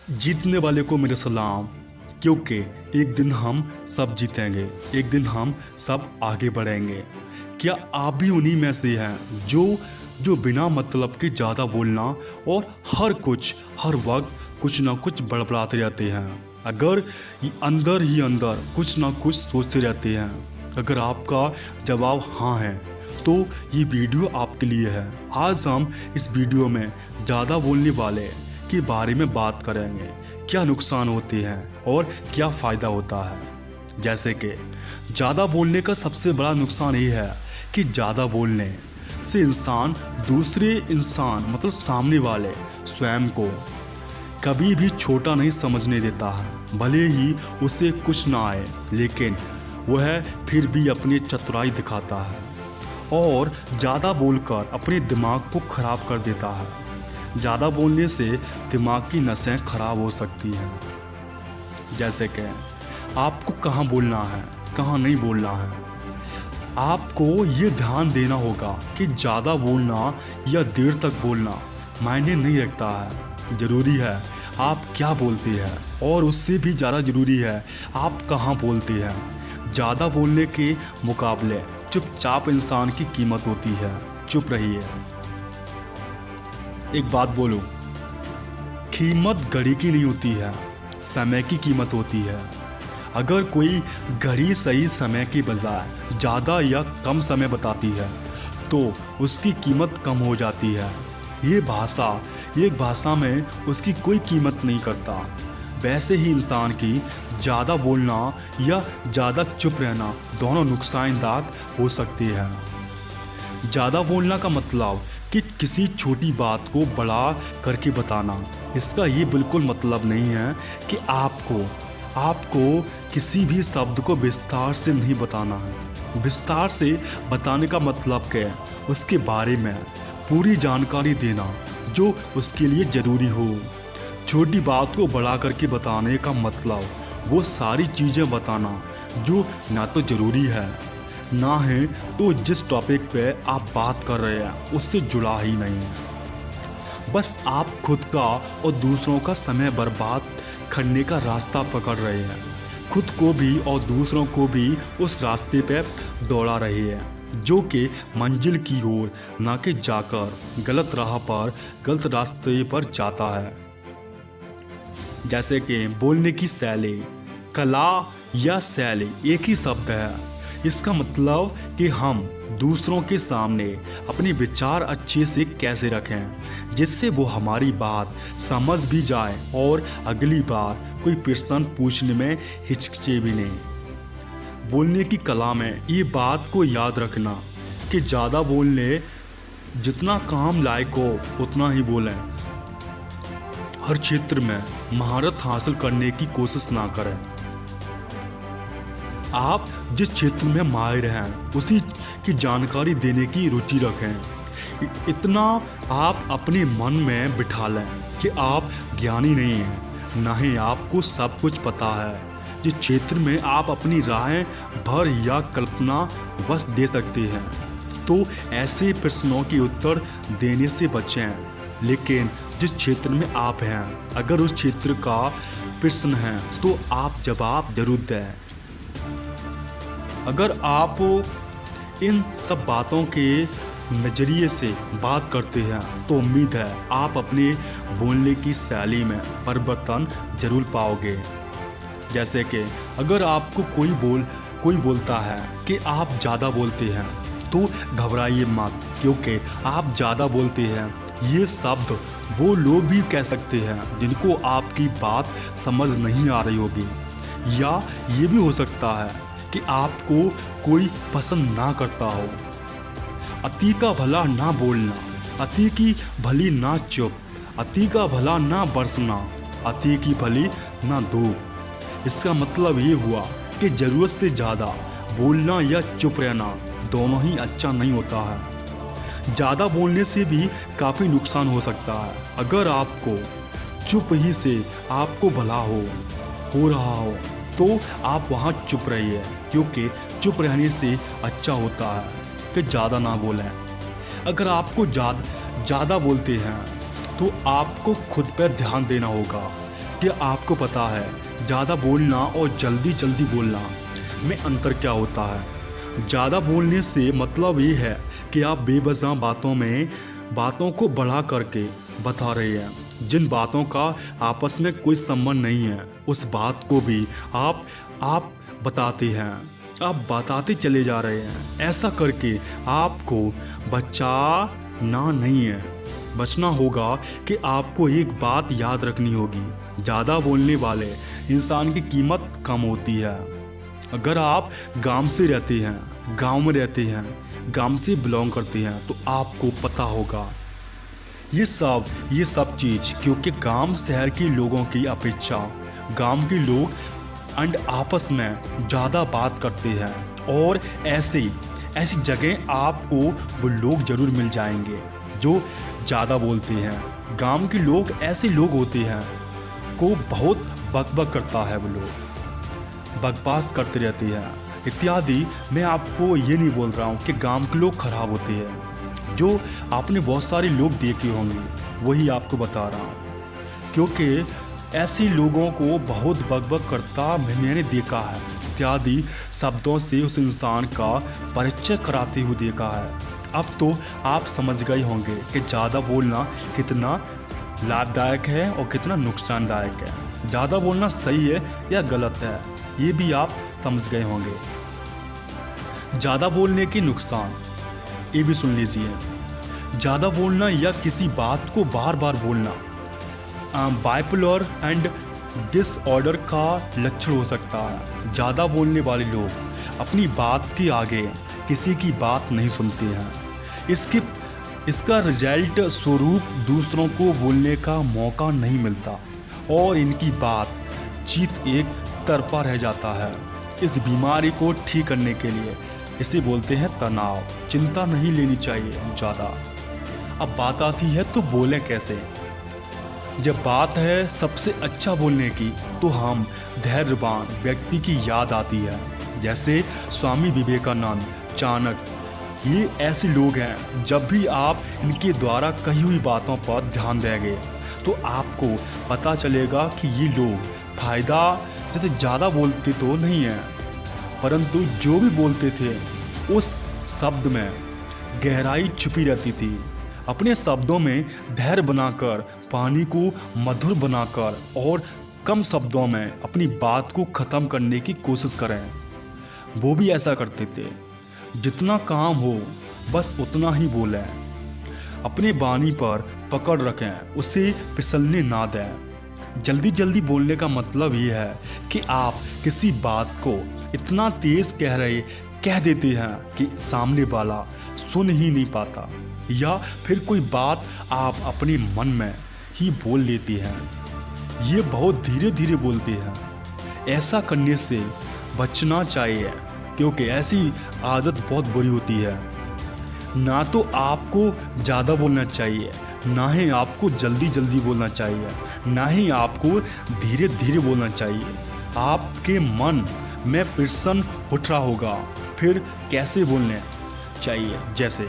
जीतने वाले को मेरा सलाम, क्योंकि एक दिन हम सब जीतेंगे, एक दिन हम सब आगे बढ़ेंगे। क्या आप भी उन्हीं में से हैं जो बिना मतलब के ज़्यादा बोलना और हर वक्त कुछ ना कुछ बड़बड़ाते रहते हैं, अगर अंदर ही अंदर कुछ ना कुछ सोचते रहते हैं? अगर आपका जवाब हाँ है तो ये वीडियो आपके लिए है। आज हम इस वीडियो में ज़्यादा बोलने वाले के बारे में बात करेंगे, क्या नुकसान होते हैं और क्या फ़ायदा होता है। जैसे कि ज़्यादा बोलने का सबसे बड़ा नुकसान ये है कि ज़्यादा बोलने से इंसान दूसरे इंसान मतलब सामने वाले स्वयं को कभी भी छोटा नहीं समझने देता है। भले ही उसे कुछ ना आए, लेकिन वह फिर भी अपनी चतुराई दिखाता है और ज़्यादा बोलकर अपने दिमाग को ख़राब कर देता है। ज़्यादा बोलने से दिमाग की नसें खराब हो सकती हैं। जैसे कि आपको कहाँ बोलना है, कहाँ नहीं बोलना है। आपको ये ध्यान देना होगा कि ज़्यादा बोलना या देर तक बोलना मायने नहीं रखता है। ज़रूरी है आप क्या बोलते हैं, और उससे भी ज़्यादा ज़रूरी है आप कहाँ बोलते हैं। ज़्यादा बोलने के मुकाबले चुपचाप इंसान की कीमत होती है। चुप रहिए। एक बात बोलूं, कीमत घड़ी की नहीं होती है, समय की कीमत होती है। अगर कोई घड़ी सही समय की बजाय ज़्यादा या कम समय बताती है तो उसकी कीमत कम हो जाती है। ये भाषा में उसकी कोई कीमत नहीं करता। वैसे ही इंसान की ज़्यादा बोलना या ज़्यादा चुप रहना दोनों नुकसानदायक हो सकते हैं। ज़्यादा बोलना का मतलब कि किसी छोटी बात को बड़ा करके बताना। इसका ये बिल्कुल मतलब नहीं है कि आपको किसी भी शब्द को विस्तार से नहीं बताना है। विस्तार से बताने का मतलब क्या है, उसके बारे में पूरी जानकारी देना जो उसके लिए ज़रूरी हो। छोटी बात को बड़ा करके बताने का मतलब वो सारी चीज़ें बताना जो ना तो ज़रूरी है ना है तो जिस टॉपिक पे आप बात कर रहे हैं उससे जुड़ा ही नहीं है। बस आप खुद का और दूसरों का समय बर्बाद करने का रास्ता पकड़ रहे हैं। खुद को भी और दूसरों को भी उस रास्ते पे दौड़ा रहे हैं जो कि मंजिल की ओर ना कि जाकर गलत रास्ते पर जाता है। जैसे कि बोलने की शैली, कला या शैली एक ही शब्द है। इसका मतलब कि हम दूसरों के सामने अपने विचार अच्छे से कैसे रखें जिससे वो हमारी बात समझ भी जाए और अगली बार कोई प्रश्न पूछने में हिचकिचे भी नहीं। बोलने की कला में ये बात को याद रखना कि ज़्यादा बोलने जितना काम लायक हो उतना ही बोलें। हर क्षेत्र में महारत हासिल करने की कोशिश ना करें। आप जिस क्षेत्र में माहिर हैं उसी की जानकारी देने की रुचि रखें। इतना आप अपने मन में बिठा लें कि आप ज्ञानी नहीं हैं, ना ही आपको सब कुछ पता है। जिस क्षेत्र में आप अपनी राहें भर या कल्पना बस दे सकते हैं तो ऐसे प्रश्नों के उत्तर देने से बचें। लेकिन जिस क्षेत्र में आप हैं, अगर उस क्षेत्र का प्रश्न है तो आप जवाब जरूर दें। अगर आप इन सब बातों के नज़रिए से बात करते हैं तो उम्मीद है आप अपने बोलने की शैली में परिवर्तन जरूर पाओगे। जैसे कि अगर आपको कोई बोलता है कि आप ज़्यादा बोलते हैं तो घबराइए मत, क्योंकि आप ज़्यादा बोलते हैं ये शब्द वो लोग भी कह सकते हैं जिनको आपकी बात समझ नहीं आ रही होगी। या ये भी हो सकता है कि आपको कोई पसंद ना करता हो। अति का भला ना बोलना, अति की भली ना चुप, अति का भला ना बरसना, अति की भली ना धूप। इसका मतलब ये हुआ कि ज़रूरत से ज़्यादा बोलना या चुप रहना दोनों ही अच्छा नहीं होता है। ज़्यादा बोलने से भी काफ़ी नुकसान हो सकता है। अगर आपको चुप ही से आपको भला हो रहा हो तो आप वहाँ चुप रहिए, क्योंकि चुप रहने से अच्छा होता है कि ज़्यादा ना बोलें। अगर आपको ज़्यादा बोलते हैं तो आपको खुद पर ध्यान देना होगा क्या आपको पता है ज़्यादा बोलना और जल्दी जल्दी बोलना में अंतर क्या होता है? ज़्यादा बोलने से मतलब ये है कि आप बेवजह बातों को बढ़ा करके बता रहे हैं। जिन बातों का आपस में कोई संबंध नहीं है उस बात को भी आप बताते हैं, आप बताते चले जा रहे हैं। ऐसा करके आपको बचना होगा कि आपको एक बात याद रखनी होगी, ज़्यादा बोलने वाले इंसान की कीमत कम होती है। अगर आप गांव में रहते हैं, गांव से बिलोंग करते हैं तो आपको पता होगा ये सब चीज़, क्योंकि गांव शहर के लोगों की अपेक्षा गांव के लोग आपस में ज़्यादा बात करते हैं और ऐसी जगह आपको वो लोग ज़रूर मिल जाएंगे जो ज़्यादा बोलते हैं। गांव के लोग ऐसे लोग होते हैं को बहुत बकबक करता है, वो लोग बकवास करते रहते हैं इत्यादि। मैं आपको ये नहीं बोल रहा हूँ कि गांव के लोग खराब होते हैं, जो आपने बहुत सारे लोग देखे होंगे वही आपको बता रहा हूँ, क्योंकि ऐसे लोगों को बहुत बकबक करता मैंने देखा है इत्यादि शब्दों से उस इंसान का परिचय कराते हुए देखा है। अब तो आप समझ गए होंगे कि ज़्यादा बोलना कितना लाभदायक है और कितना नुकसानदायक है। ज़्यादा बोलना सही है या गलत है ये भी आप समझ गए होंगे। ज़्यादा बोलने के नुकसान ये भी सुन लीजिए। ज़्यादा बोलना या किसी बात को बार बार बोलना बाइपोलर एंड डिसऑर्डर का लक्षण हो सकता है। ज़्यादा बोलने वाले लोग अपनी बात के आगे किसी की बात नहीं सुनते हैं। इसका रिजल्ट स्वरूप दूसरों को बोलने का मौका नहीं मिलता और इनकी बातचीत एक तरफा रह जाता है। इस बीमारी को ठीक करने के लिए इसे बोलते हैं तनाव। चिंता नहीं लेनी चाहिए ज़्यादा। अब बात आती है तो बोलें कैसे। जब बात है सबसे अच्छा बोलने की तो हम धैर्यवान व्यक्ति की याद आती है, जैसे स्वामी विवेकानंद, चाणक्य। ये ऐसे लोग हैं जब भी आप इनके द्वारा कही हुई बातों पर ध्यान देंगे तो आपको पता चलेगा कि ये लोग फायदा जैसे ज़्यादा बोलते तो नहीं हैं, परंतु जो भी बोलते थे उस शब्द में गहराई छुपी रहती थी। अपने शब्दों में धैर्य बनाकर, पानी को मधुर बनाकर और कम शब्दों में अपनी बात को ख़त्म करने की कोशिश करें। वो भी ऐसा करते थे। जितना काम हो बस उतना ही बोलें। अपने बानी पर पकड़ रखें, उसे फिसलने ना दें। जल्दी जल्दी बोलने का मतलब ये है कि आप किसी बात को इतना तेज कह देते हैं कि सामने वाला सुन ही नहीं पाता, या फिर कोई बात आप अपने मन में ही बोल लेते हैं। ये बहुत धीरे धीरे बोलते हैं। ऐसा करने से बचना चाहिए क्योंकि ऐसी आदत बहुत बुरी होती है। ना तो आपको ज़्यादा बोलना चाहिए, ना ही आपको जल्दी जल्दी बोलना चाहिए, ना ही आपको धीरे धीरे बोलना चाहिए। आपके मन में प्रश्न उठ रहा होगा फिर कैसे बोलने चाहिए। जैसे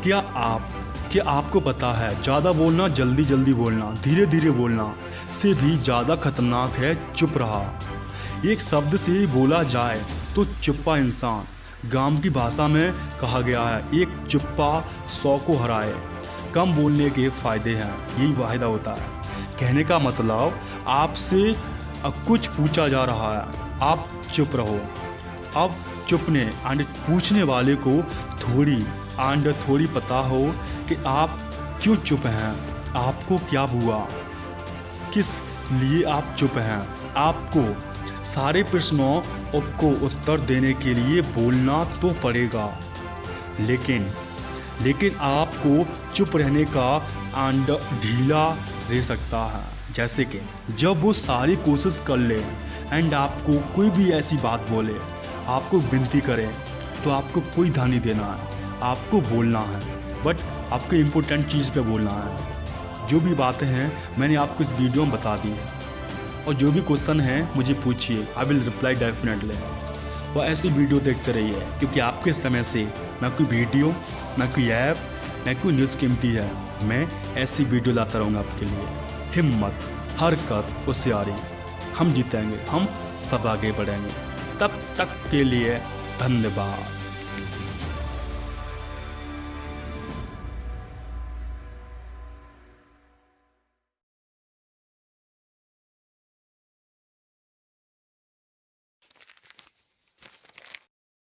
क्या आपको पता है ज़्यादा बोलना, जल्दी जल्दी बोलना, धीरे धीरे बोलना से भी ज़्यादा खतरनाक है चुप रहा। एक शब्द से बोला जाए तो चुप्पा इंसान। गांव की भाषा में कहा गया है, एक चुप्पा 100 को हराए। कम बोलने के फायदे हैं, यही वायदा होता है। कहने का मतलब आपसे कुछ पूछा जा रहा है, आप चुप रहो। अब चुपने एंड पूछने वाले को थोड़ी पता हो कि आप क्यों चुप हैं, आपको क्या हुआ, किस लिए आप चुप हैं। आपको सारे प्रश्नों को उत्तर देने के लिए बोलना तो पड़ेगा, लेकिन आपको चुप रहने का एंड ढीला रह सकता है। जैसे कि जब वो सारी कोशिश कर ले एंड आपको कोई भी ऐसी बात बोले, आपको विनती करे, तो आपको कोई ध्यान नहीं देना है, आपको बोलना है, बट आपको इम्पोर्टेंट चीज़ पे बोलना है। जो भी बातें हैं मैंने आपको इस वीडियो में बता दी है, और जो भी क्वेश्चन है मुझे पूछिए, आई विल रिप्लाई डेफिनेटली। और ऐसी वीडियो देखते रहिए क्योंकि आपके समय से ना कोई वीडियो, ना कोई ऐप, ना कोई न्यूज़ कीमती है। मैं ऐसी वीडियो लाता रहूँगा आपके लिए। हिम्मत। हरकत, होशियारी। हम जीतेंगे, हम सब आगे बढ़ेंगे। तब तक के लिए धन्यवाद।